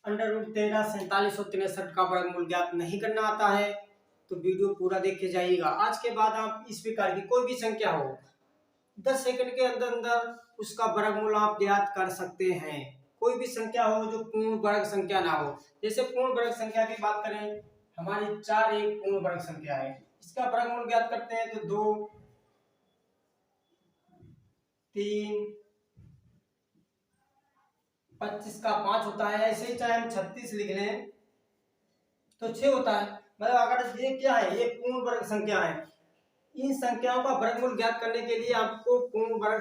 √13 का वर्गमूल ज्ञात नहीं करना आता है तो वीडियो पूरा देख के जाइएगा। आज के बाद आप इस प्रकार की कोई भी संख्या हो 10 सेकंड के अंदर अंदर उसका वर्गमूल आप ज्ञात कर सकते हैं। कोई भी संख्या हो जो पूर्ण वर्ग संख्या ना हो। जैसे पूर्ण वर्ग संख्या की बात करें, हमारी 4 एक पूर्ण वर्ग संख्या है, इसका वर्गमूल ज्ञात करते हैं तो 2 3 25 का 5 होता है। ऐसे ही चाहे हम 36 लिख लें तो 6 होता है। मतलब अगर ये क्या है, ये पूर्ण वर्ग संख्या है। इन संख्याओं का वर्गमूल ज्ञात करने के लिए आपको पूर्ण वर्ग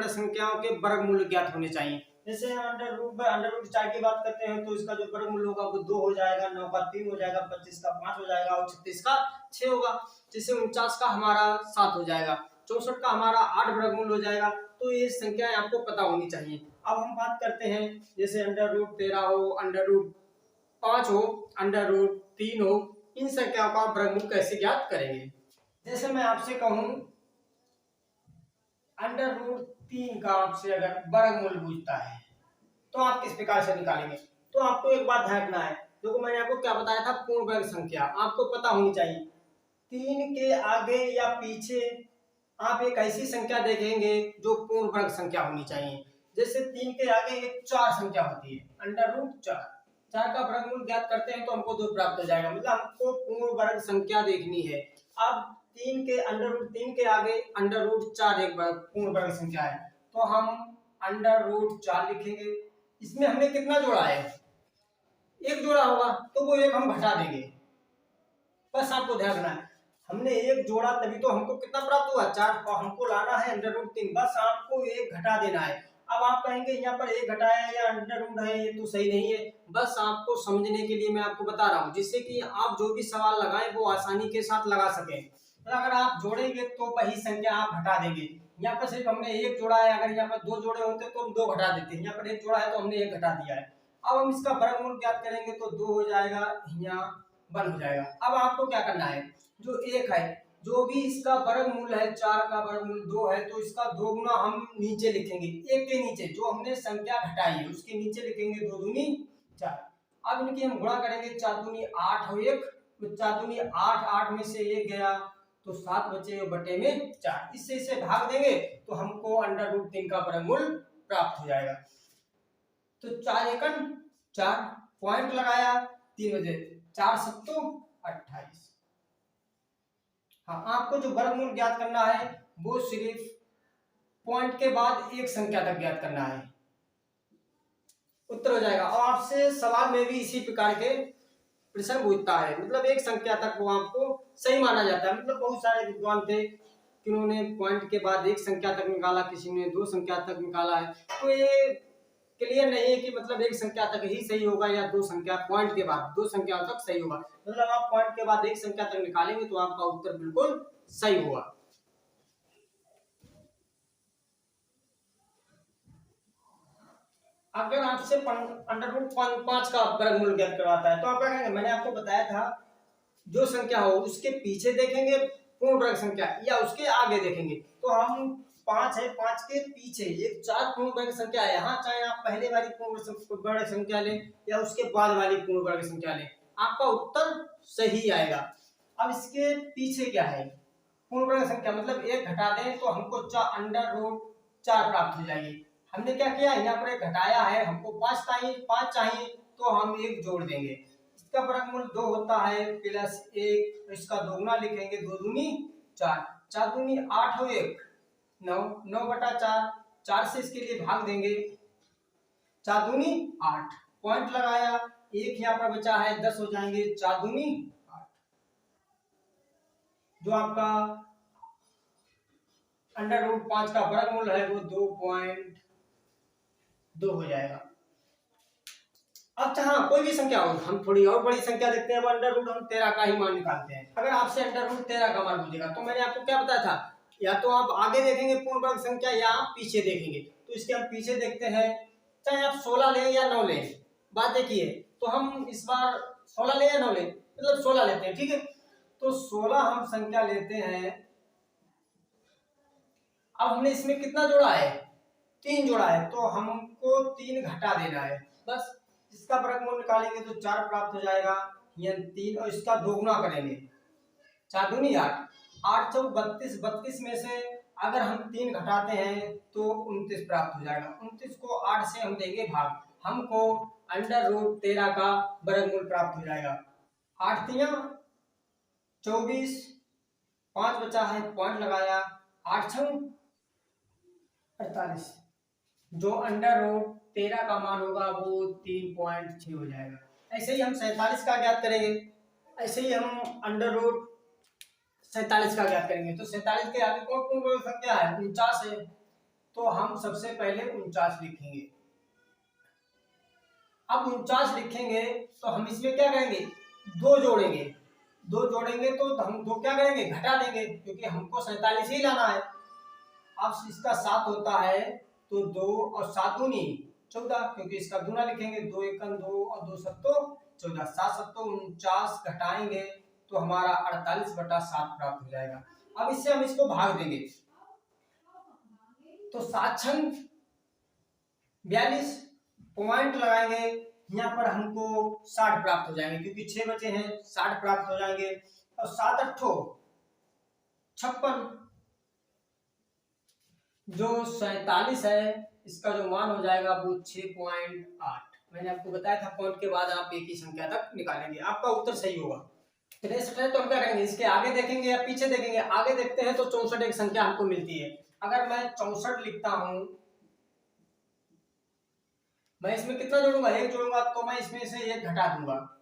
संख्याओं के वर्गमूल ज्ञात होने चाहिए। जैसे अंडर रूट 4 की बात करते हैं तो इसका जो वर्गमूल होगा वो 2 हो जाएगा, 9 का 3 हो जाएगा, 25 का 5 हो जाएगा और 36 का 6 होगा। जैसे 49 का हमारा 7 हो जाएगा, 64 का हमारा 8 वर्गमूल हो जाएगा। तो ये संख्याएं आपको पता होनी चाहिए। अब हम बात करते हैं जैसे √13 हो, √5 हो, √3 हो, इन संख्याओं का वर्गमूल कैसे ज्ञात करेंगे। जैसे मैं आपसे कहूं √3 का आपसे अगर वर्गमूल पूछता है तो आप किस प्रकार से निकालेंगे। तो आपको एक बात ध्यान रखना है, देखो मैंने आपको क्या बताया था, पूर्ण वर्ग संख्या आपको पता होनी चाहिए। 3 के आगे या पीछे आप एक ऐसी संख्या देखेंगे जो पूर्ण वर्ग संख्या होनी चाहिए। जैसे 3 के आगे एक 4 संख्या होती है, √4, 4 का वर्गमूल ज्ञात करते हैं तो हमको 2 प्राप्त हो जाएगा। मतलब हमको पूर्ण वर्ग संख्या देखनी है। अब 3 के आगे √4 एक पूर्ण वर्ग संख्या है तो हम √4 लिखेंगे। इसमें हमने कितना जोड़ा है, एक जोड़ा होगा तो वो एक हम घटा देंगे। बस आपको ध्यान रखना है, हमने एक जोड़ा तभी तो हमको कितना प्राप्त हुआ, 4, और हमको लाना है √3। बस आपको एक घटा देना है। अब आप कहेंगे यहाँ पर एक घटाया या अंडर है, ये तो सही नहीं है। बस आपको समझने के लिए मैं आपको बता रहा हूँ, जिससे कि आप जो भी सवाल लगाएं वो आसानी के साथ लगा सकें। तो अगर आप जोड़ेंगे तो वही संख्या आप घटा देंगे। यहाँ पर सिर्फ हमने एक जोड़ा है, अगर यहाँ पर 2 जोड़े होते तो हम 2 घटा देते हैं। यहाँ पर एक जोड़ा है तो हमने एक घटा दिया है। अब हम इसका वर्गमूल ज्ञात करेंगे तो 2 हो जाएगा, यहाँ 1 हो जाएगा। अब आपको क्या करना है, जो एक है, जो भी इसका वर्गमूल है, 4 का वर्गमूल 2 है तो इसका 2 गुना हम नीचे लिखेंगे। एक के नीचे जो हमने संख्या घटाई है उसके नीचे लिखेंगे 2 दूनी 4। अब इनकी हम गुणा करेंगे, 4 दूनी 8 और 1, तो 4 दूनी 8, 8 में से 1 गया तो 7 बचे बटे में 4। इससे इसे भाग देंगे तो हमको √3 का वर्गमूल प्राप्त हो जाएगा। तो 4 एकम 4, पॉइंट लगाया 3 बजे 4 सत्तू 28। हाँ, आपको जो वर्गमूल ज्ञात करना है वो सिर्फ पॉइंट के बाद एक संख्या तक ज्ञात करना है, उत्तर हो जाएगा। और आपसे सवाल में भी इसी प्रकार के प्रश्न पूछता है, मतलब एक संख्या तक वो आपको सही माना जाता है। मतलब बहुत सारे विद्वान थे जिन्होंने पॉइंट के बाद एक संख्या तक निकाला, किसी ने 2 संख्या तक निकाला है। तो ये क्लियर नहीं है कि मतलब एक संख्या तक ही सही होगा या 2 संख्या, पॉइंट के बाद 2 संख्याओं तक सही होगा। मतलब आप पॉइंट के बाद एक संख्या तक निकालेंगे तो आपका उत्तर बिल्कुल सही होगा। अगर आपसे √5 का वर्गमूल ज्ञात करवाता है तो आप क्या करेंगे, मैंने आपको बताया था जो संख्या हो उसके पीछे देखेंगे पूर्ण वर्ग संख्या या उसके आगे देखेंगे। तो हम 5 है, 5 के पीछे एक 4 पूर्ण वर्ग संख्या है। यहाँ चाहे आप पहले वाली पूर्ण वर्ग संख्या लें या उसके बाद वाली पूर्ण वर्ग संख्या लें, आपका उत्तर सही आएगा। अब इसके पीछे क्या है, पूर्ण वर्ग संख्या, मतलब एक घटा दें तो हमको √4 प्राप्त हो जाएगी। हमने क्या किया, यहाँ पर एक घटाया है, हमको 5 चाहिए तो हम एक जोड़ देंगे। इसका वर्गमूल 2 होता है +1, तो इसका 2 गुना लिखेंगे, 2 दूनी 4, 4 दूनी 8 और 1 9, 9 बटा 4, 4 से इसके लिए भाग देंगे, 4 दूनी 8, पॉइंट लगाया, 1 यहाँ पर बचा है, 10 हो जाएंगे, 4 दूनी 8। जो आपका √5 का वर्गमूल है वो 2.2 हो जाएगा। अच्छा हाँ, कोई भी संख्या हो, हम थोड़ी और बड़ी संख्या देखते हैं, √13 का ही मान निकालते हैं। अगर आपसे √13 का मान पूछेगा तो मैंने आपको क्या बताया था, या तो आप आगे देखेंगे पूर्ण वर्ग संख्या या आप पीछे देखेंगे। तो इसके हम पीछे देखते हैं, चाहे आप 16 लें या 9 लें, बात देखिए। तो हम इस बार 16 लें या 9 लें, मतलब 16 लेते हैं, ठीक है। तो 16 हम संख्या लेते हैं। अब हमने इसमें कितना जोड़ा है, 3 जोड़ा है, तो हमको 3 घटा देना है। बस इसका वर्गमूल निकालेंगे तो 4 प्राप्त हो जाएगा, या 3, और इसका दोगुना करेंगे, 4 दूनी 8, 8 चौक 32, 32 में से अगर हम 3 घटाते हैं तो 29 प्राप्त हो जाएगा। 29 को 8 से हम देंगे भाग, हमको √13 का वर्गमूल प्राप्त हो जाएगा। 8 तियां 24, 5 बचा है, पॉइंट लगाया, 8 छंग 48, जो √13 का मान होगा वो 3.6 हो जाएगा। ऐसे ही हम 47 का ज्ञात करेंगे, ऐसे ही हम √47 का ज्ञात करेंगे। तो 47 के आगे कौन कौन पूर्ण संख्या है, 49 है, तो हम सबसे पहले 49 लिखेंगे। अब 49 लिखेंगे तो हम इसमें क्या करेंगे, 2 जोड़ेंगे, 2 जोड़ेंगे तो हम 2 क्या करेंगे, घटा देंगे, क्योंकि हमको 47 ही लाना है। अब इसका 7 होता है तो 2 और 7 दूनी 14, क्योंकि इसका दूना लिखेंगे, 2 एकम 2 और 2 सत्तो 14, 7 सत्तो 49, घटाएंगे तो हमारा 48/7 प्राप्त हो जाएगा। अब इससे हम इसको भाग देंगे, तो 7 छंग 42, पॉइंट लगाएंगे, यहाँ पर हमको 60 प्राप्त हो जाएंगे, क्योंकि 6 बचे हैं, 60 प्राप्त हो जाएंगे। और 7 अट्ठो 56, जो 47 है इसका जो मान हो जाएगा वो 6.8। मैंने आपको बताया था पॉइंट के बाद आप एक ही संख्या तक निकालेंगे, आपका उत्तर सही होगा। 63 है तो हम क्या करेंगे, इसके आगे देखेंगे या पीछे देखेंगे, आगे देखते हैं तो 64 एक संख्या हमको मिलती है। अगर मैं 64 लिखता हूं, मैं इसमें कितना जोड़ूंगा, 1 जोड़ूंगा, तो मैं इसमें से 1 घटा दूंगा,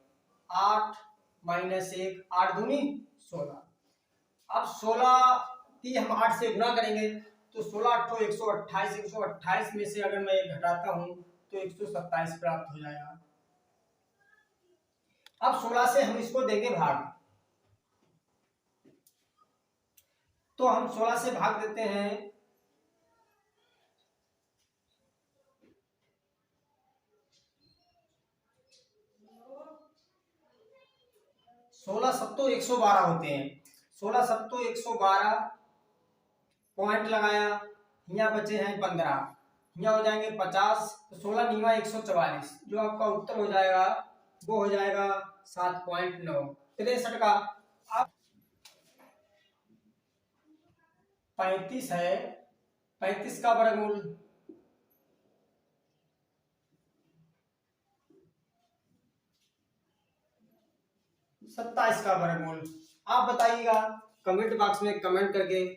8 - 1, 8 दूनी 16। अब 16 की हम 8 से गुणा करेंगे तो 16 अट्ठो 128, 128 में से अगर मैं 1 घटाता हूं तो 127 प्राप्त हो जाएगा। अब 16 से हम इसको देंगे भाग, तो हम 16 से भाग देते हैं, 16 सत्तो 112 होते हैं, 16 सत्तो 112, पॉइंट लगाया, यहाँ बचे हैं 15, यहाँ हो जाएंगे 50, तो 16 नीवा 144, जो आपका उत्तर हो जाएगा वो हो जाएगा 7.9। 63 का अब 35 है, 35 का वर्गमूल 27 का वर्गमूल, आप बताइएगा कमेंट बॉक्स में कमेंट करके।